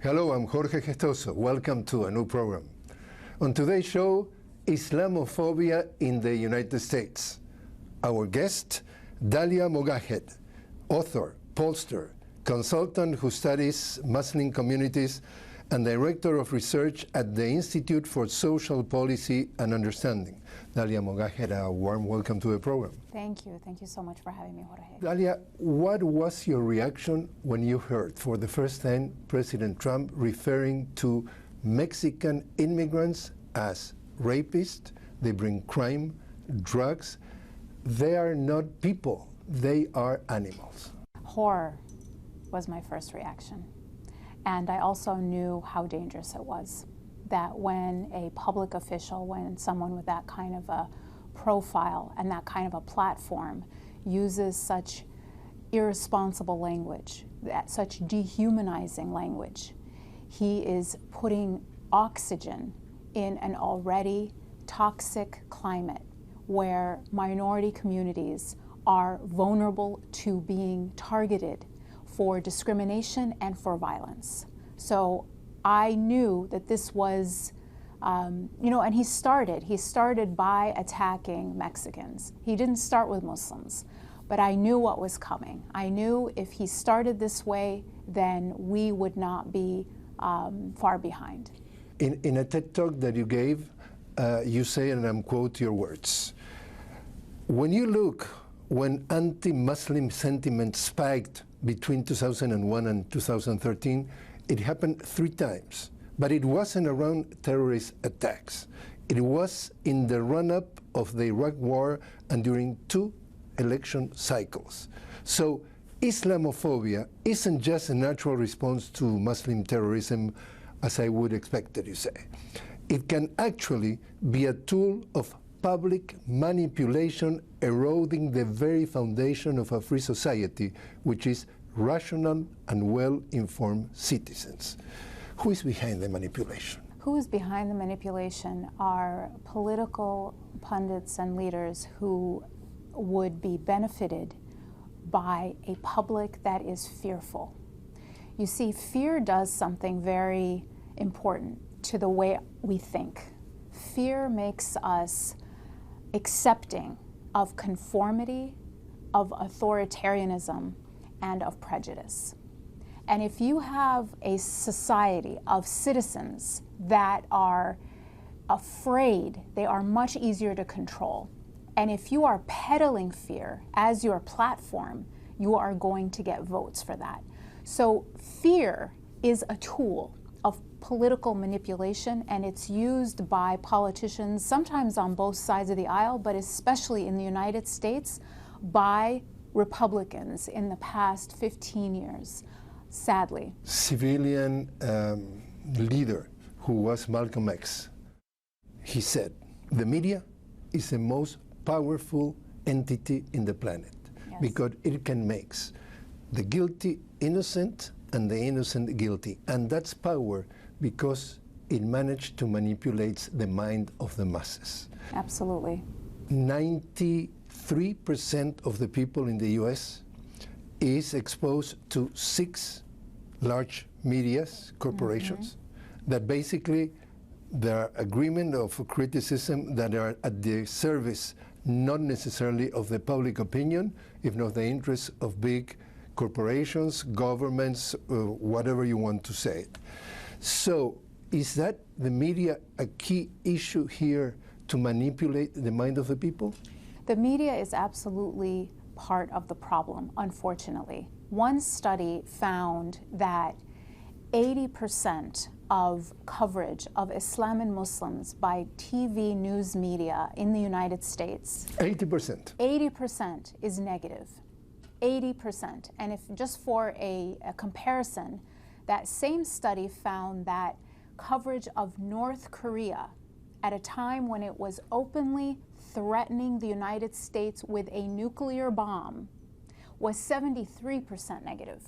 Hello, I'm Jorge Gestoso. Welcome to a new program. On today's show, Islamophobia in the United States. Our guest, Dalia Mogahed, author, pollster, consultant who studies Muslim communities, and director of research at the Institute for Social Policy and Understanding. Dalia Mogahed, a warm welcome to the program. Thank you. Thank you so much for having me, Jorge. Dalia, what was your reaction when you heard for the first time President Trump referring to Mexican immigrants as rapists? They bring crime, drugs. They are not people. They are animals. Horror was my first reaction. And I also knew how dangerous it was. That when a public official, when someone with that kind of a profile and that kind of a platform uses such irresponsible language, such dehumanizing language, he is putting oxygen in an already toxic climate where minority communities are vulnerable to being targeted for discrimination and for violence. So I knew that this was, and he started by attacking Mexicans. He didn't start with Muslims, but I knew what was coming. I knew if he started this way, then we would not be far behind. In a TED Talk that you gave, you say, and I'm quote your words, when anti-Muslim sentiment spiked between 2001 and 2013, it happened 3 times, but it wasn't around terrorist attacks. It was in the run-up of the Iraq War and during 2 election cycles. So Islamophobia isn't just a natural response to Muslim terrorism, as I would expect that you say. It can actually be a tool of public manipulation, eroding the very foundation of a free society, which is rational and well-informed citizens. Who is behind the manipulation? Who is behind the manipulation are political pundits and leaders who would be benefited by a public that is fearful. You see, fear does something very important to the way we think. Fear makes us accepting of conformity, of authoritarianism, and of prejudice. And if you have a society of citizens that are afraid, they are much easier to control. And if you are peddling fear as your platform, you are going to get votes for that. So fear is a tool of political manipulation, and it's used by politicians, sometimes on both sides of the aisle, but especially in the United States, by Republicans in the past 15 years, sadly. Civilian leader who was Malcolm X, he said, the media is the most powerful entity in the planet, yes, because it can make the guilty innocent and the innocent guilty. And that's power because it managed to manipulate the mind of the masses. Absolutely. 93% of the people in the US is exposed to 6 large media corporations that basically their agreement of criticism that are at the service not necessarily of the public opinion, if not the interests of big corporations, governments, whatever you want to say. So is that the media a key issue here to manipulate the mind of the people? The media is absolutely part of the problem, unfortunately. One study found that 80% of coverage of Islam and Muslims by TV news media in the United States, 80% is negative. 80%. And if just for a comparison, that same study found that coverage of North Korea at a time when it was openly threatening the United States with a nuclear bomb was 73% negative.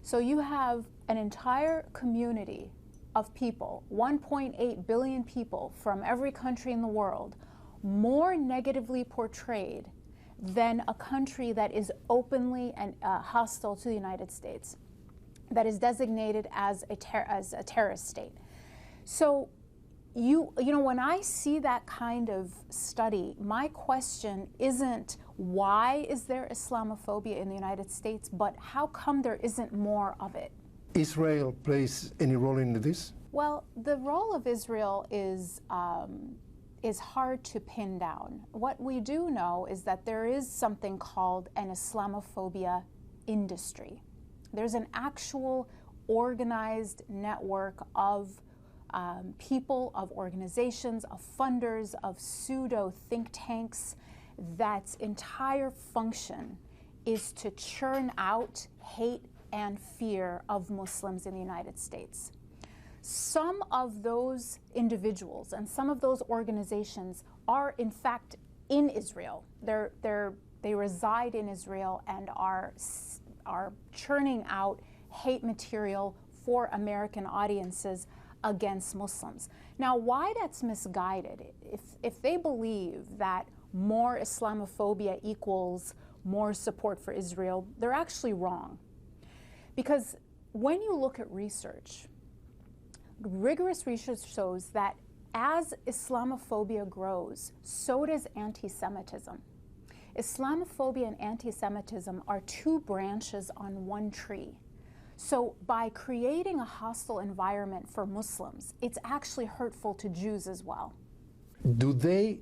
So you have an entire community of people, 1.8 billion people from every country in the world, more negatively portrayed than a country that is openly and hostile to the United States. that is designated as a terrorist state. So you know, when I see that kind of study, my question isn't why is there Islamophobia in the United States, but how come there isn't more of it? Israel plays any role in this? Well, the role of Israel is hard to pin down. What we do know is that there is something called an Islamophobia industry. There's an actual organized network of people, of organizations, of funders, of pseudo think tanks, that's entire function is to churn out hate and fear of Muslims in the United States. Some of those individuals and some of those organizations are in fact in Israel. They reside in Israel and are churning out hate material for American audiences against Muslims. Now, why that's misguided, if they believe that more Islamophobia equals more support for Israel, they're actually wrong. Because when you look at research, rigorous research shows that as Islamophobia grows, so does anti-Semitism. Islamophobia and anti-Semitism are two branches on one tree. So by creating a hostile environment for Muslims, it's actually hurtful to Jews as well. Do they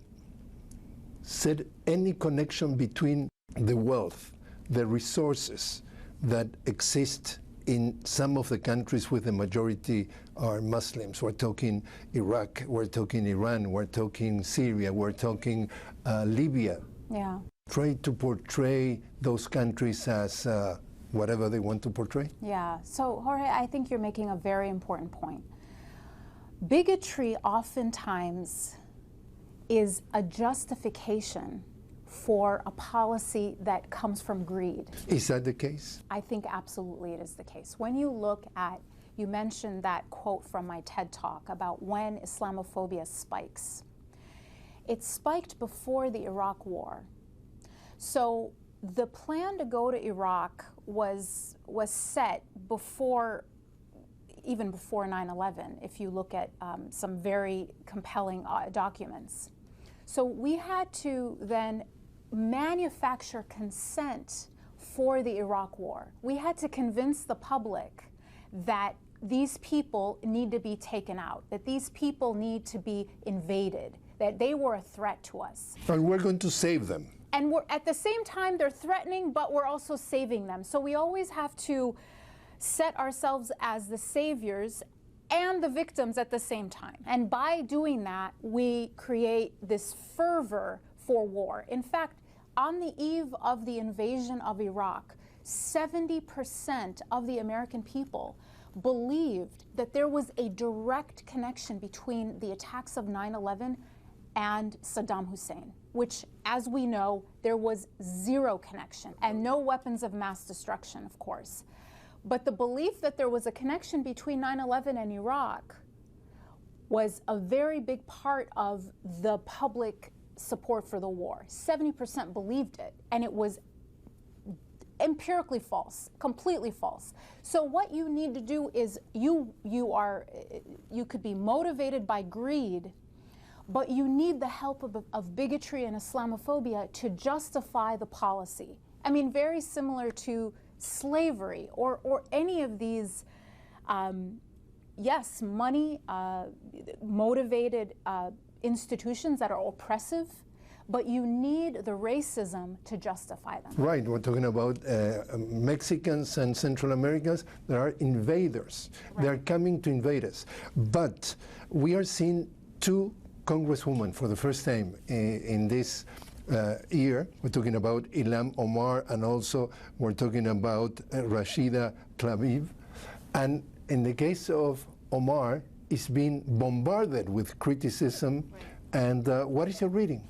set any connection between the wealth, the resources that exist in some of the countries with the majority are Muslims? We're talking Iraq, we're talking Iran, we're talking Syria, we're talking Libya. Yeah. Try to portray those countries as whatever they want to portray? Yeah. So, Jorge, I think you're making a very important point. Bigotry oftentimes is a justification for a policy that comes from greed. Is that the case? I think absolutely it is the case. When you look at, you mentioned that quote from my TED Talk about when Islamophobia spikes. It spiked before the Iraq War. So the plan to go to Iraq was set before, even before 9/11, if you look at some very compelling documents. So we had to then manufacture consent for the Iraq War. We had to convince the public that these people need to be taken out, that these people need to be invaded, that they were a threat to us. And we're going to save them. And we're, at the same time, they're threatening, but we're also saving them. So we always have to set ourselves as the saviors and the victims at the same time. And by doing that, we create this fervor for war. In fact, on the eve of the invasion of Iraq, 70% of the American people believed that there was a direct connection between the attacks of 9/11 and Saddam Hussein, which, as we know, there was zero connection and no weapons of mass destruction, of course. But the belief that there was a connection between 9/11 and Iraq was a very big part of the public support for the war. 70% believed it, and it was empirically false, completely false. So what you need to do is you could be motivated by greed, but you need the help of bigotry and Islamophobia to justify the policy. I mean, very similar to slavery or any of these, yes, money motivated institutions that are oppressive, but you need the racism to justify them. Right, we're talking about Mexicans and Central Americans that are invaders. Right. They're coming to invade us. But we are seeing two congresswomen for the first time in this year. We're talking about Ilhan Omar, and also we're talking about Rashida Tlaib. And in the case of Omar, it's being bombarded with criticism. Right. And what is your reading?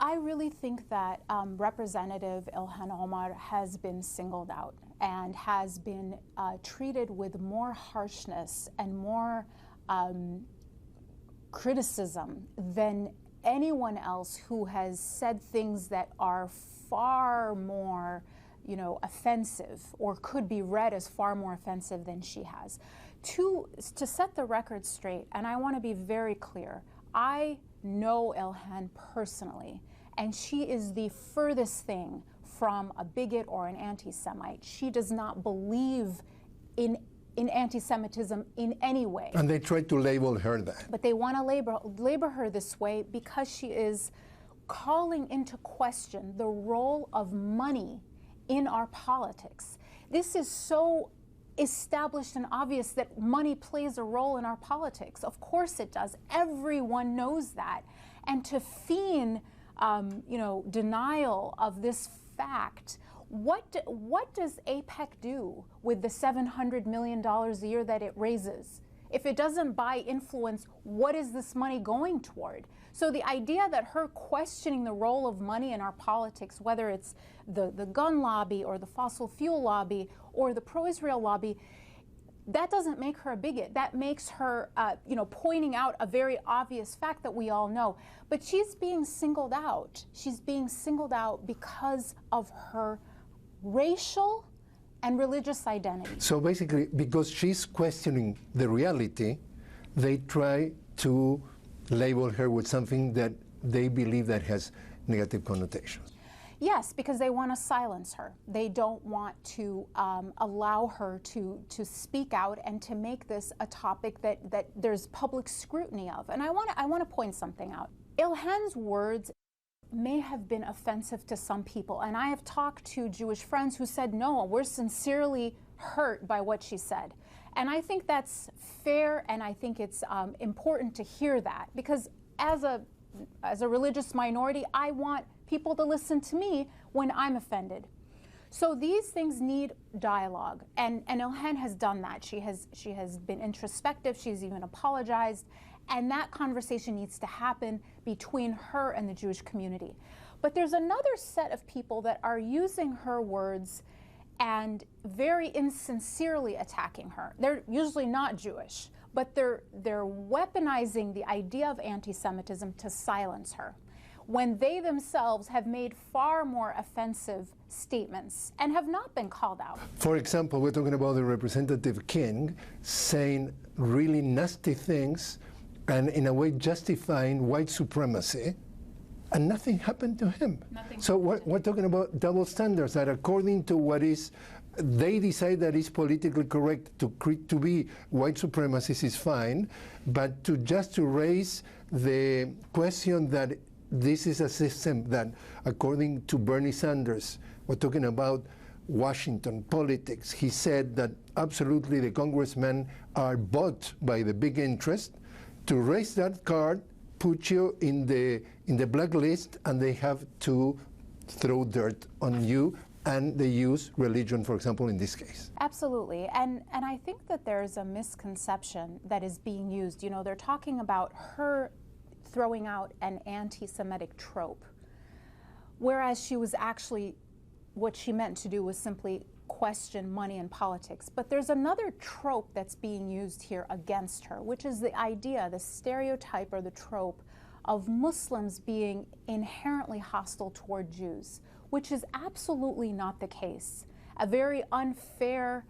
I really think that Representative Ilhan Omar has been singled out and has been treated with more harshness and more criticism than anyone else who has said things that are far more, offensive, or could be read as far more offensive than she has. To set the record straight, and I want to be very clear, I know Ilhan personally, and she is the furthest thing from a bigot or an anti-Semite. She does not believe in anti-Semitism in any way. And they try to label her that. But they want to label her this way because she is calling into question the role of money in our politics. This is so established and obvious that money plays a role in our politics. Of course it does. Everyone knows that. And to feign, denial of this fact, what does AIPAC do with the $700 million a year that it raises? If it doesn't buy influence, what is this money going toward? So the idea that her questioning the role of money in our politics, whether it's the gun lobby or the fossil fuel lobby or the pro-Israel lobby, that doesn't make her a bigot. That makes her, pointing out a very obvious fact that we all know. But she's being singled out. She's being singled out because of her racial and religious identity. So basically, because she's questioning the reality, they try to label her with something that they believe that has negative connotations. Yes, because they want to silence her. They don't want to allow her to speak out and to make this a topic that there's public scrutiny of. And I want to point something out. Ilhan's words may have been offensive to some people, and I have talked to Jewish friends who said, no, we're sincerely hurt by what she said. And I think that's fair, and I think it's important to hear that, because as a religious minority, I want people to listen to me when I'm offended. So these things need dialogue, and Ilhan has done that. She has been introspective, she's even apologized, and that conversation needs to happen between her and the Jewish community. But there's another set of people that are using her words and very insincerely attacking her. They're usually not Jewish, but they're weaponizing the idea of anti-Semitism to silence her, when they themselves have made far more offensive statements and have not been called out. For example, we're talking about the Representative King saying really nasty things and in a way justifying white supremacy, and nothing happened to him. So we're talking about double standards, that according to what is, they decide that is politically correct to be white supremacists is fine, but to raise the question that this is a system that, according to Bernie Sanders, we're talking about Washington politics. He said that absolutely the congressmen are bought by the big interest. To raise that card, put you in the blacklist, and they have to throw dirt on you, and they use religion, for example, in this case. Absolutely, and I think that there's a misconception that is being used. You know, they're talking about her throwing out an anti-Semitic trope, whereas she was actually, what she meant to do was simply question money and politics. But there's another trope that's being used here against her, which is the idea, the stereotype or the trope of Muslims being inherently hostile toward Jews, which is absolutely not the case. A very unfair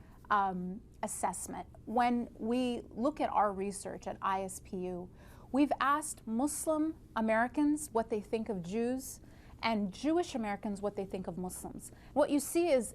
assessment. When we look at our research at ISPU, we've asked Muslim Americans what they think of Jews and Jewish Americans what they think of Muslims. What you see is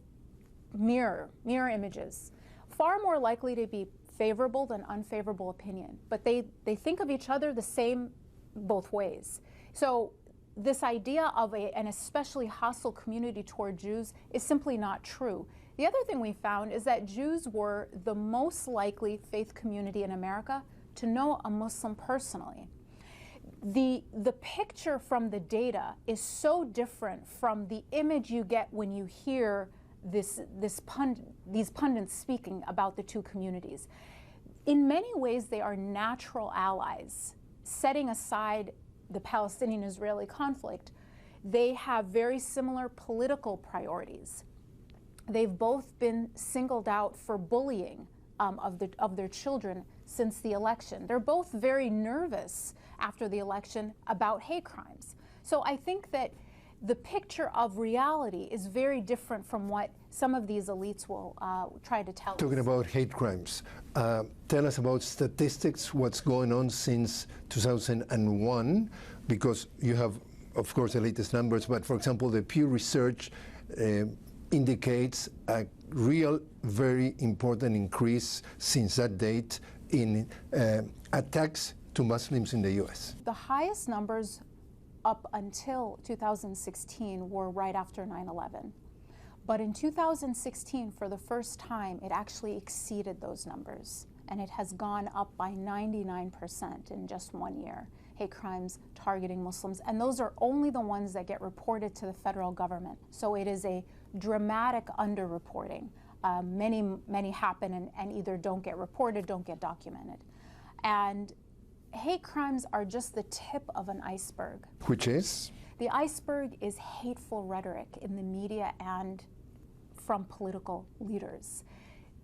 mirror images, far more likely to be favorable than unfavorable opinion, but they think of each other the same both ways. So this idea of an especially hostile community toward Jews is simply not true. The other thing we found is that Jews were the most likely faith community in America to know a Muslim personally. The picture from the data is so different from the image you get when you hear these pundits speaking about the two communities. In many ways, they are natural allies. Setting aside the Palestinian-Israeli conflict, they have very similar political priorities. They've both been singled out for bullying of their children since the election. They're both very nervous after the election about hate crimes. So I think that the picture of reality is very different from what some of these elites will try to tell us. Talking about hate crimes, tell us about statistics, what's going on since 2001, because you have, of course, the latest numbers, but for example, the Pew Research indicates a real, very important increase since that date in attacks to Muslims in the U.S. The highest numbers up until 2016 were right after 9/11. But in 2016, for the first time, it actually exceeded those numbers. And it has gone up by 99% in just 1 year. Hate crimes targeting Muslims. And those are only the ones that get reported to the federal government. So it is a dramatic underreporting. Many happen and either don't get reported, don't get documented. And hate crimes are just the tip of an iceberg. Which is? The iceberg is hateful rhetoric in the media and from political leaders.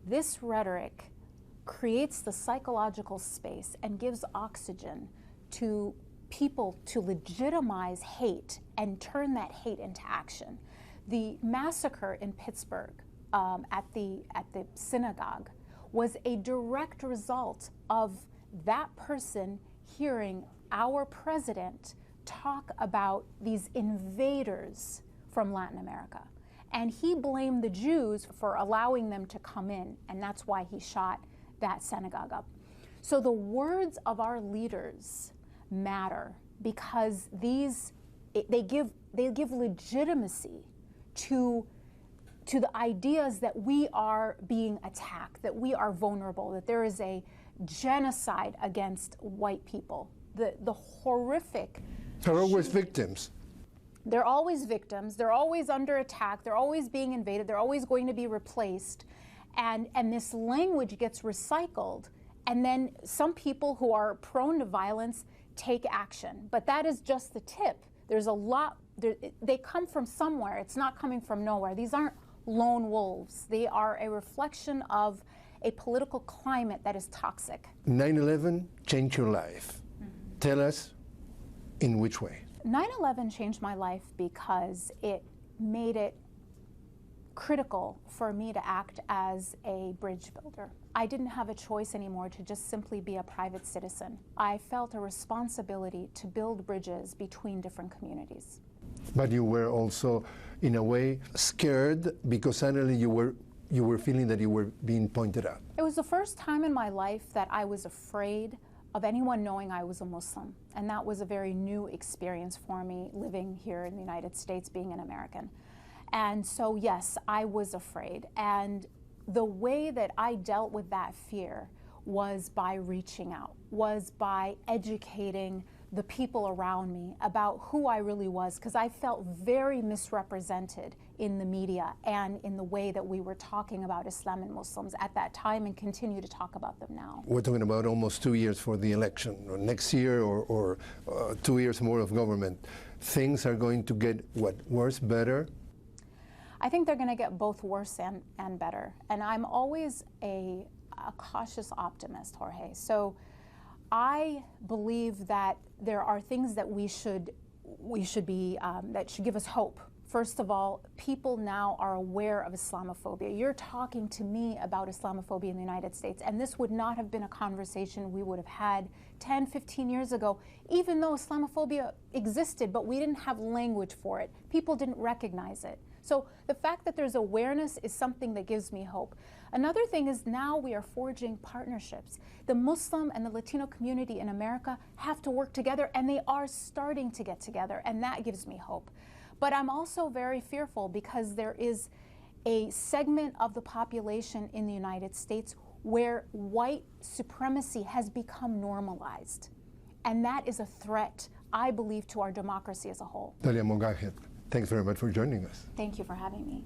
This rhetoric creates the psychological space and gives oxygen to people to legitimize hate and turn that hate into action. The massacre in Pittsburgh at the synagogue was a direct result of that person hearing our president talk about these invaders from Latin America. And he blamed the Jews for allowing them to come in, and that's why he shot that synagogue up. So the words of our leaders matter because they give legitimacy to the ideas that we are being attacked, that we are vulnerable, that there is a genocide against white people. The horrific. They're always victims. They're always victims. They're always under attack. They're always being invaded. They're always going to be replaced. And this language gets recycled. And then some people who are prone to violence take action. But that is just the tip. There's a lot. They come from somewhere. It's not coming from nowhere. These aren't lone wolves. They are a reflection of a political climate that is toxic. 9/11 changed your life. Mm-hmm. Tell us in which way. 9/11 changed my life because it made it critical for me to act as a bridge builder. I didn't have a choice anymore to just simply be a private citizen. I felt a responsibility to build bridges between different communities. But you were also, in a way, scared because suddenly you were feeling that you were being pointed out. It was the first time in my life that I was afraid of anyone knowing I was a Muslim. And that was a very new experience for me living here in the United States, being an American. And so, yes, I was afraid. And the way that I dealt with that fear was by reaching out, was by educating the people around me about who I really was, because I felt very misrepresented in the media and in the way that we were talking about Islam and Muslims at that time and continue to talk about them now. We're talking about almost 2 years for the election, or next year, or 2 years more of government. Things are going to get, what, worse, better? I think they're going to get both worse and better. And I'm always a cautious optimist, Jorge. So I believe that there are things that we should be, that should give us hope. First of all, people now are aware of Islamophobia. You're talking to me about Islamophobia in the United States, and this would not have been a conversation we would have had 10, 15 years ago, even though Islamophobia existed, but we didn't have language for it. People didn't recognize it. So the fact that there's awareness is something that gives me hope. Another thing is now we are forging partnerships. The Muslim and the Latino community in America have to work together, and they are starting to get together, and that gives me hope. But I'm also very fearful because there is a segment of the population in the United States where white supremacy has become normalized. And that is a threat, I believe, to our democracy as a whole. Dalia Mogahed, thanks very much for joining us. Thank you for having me.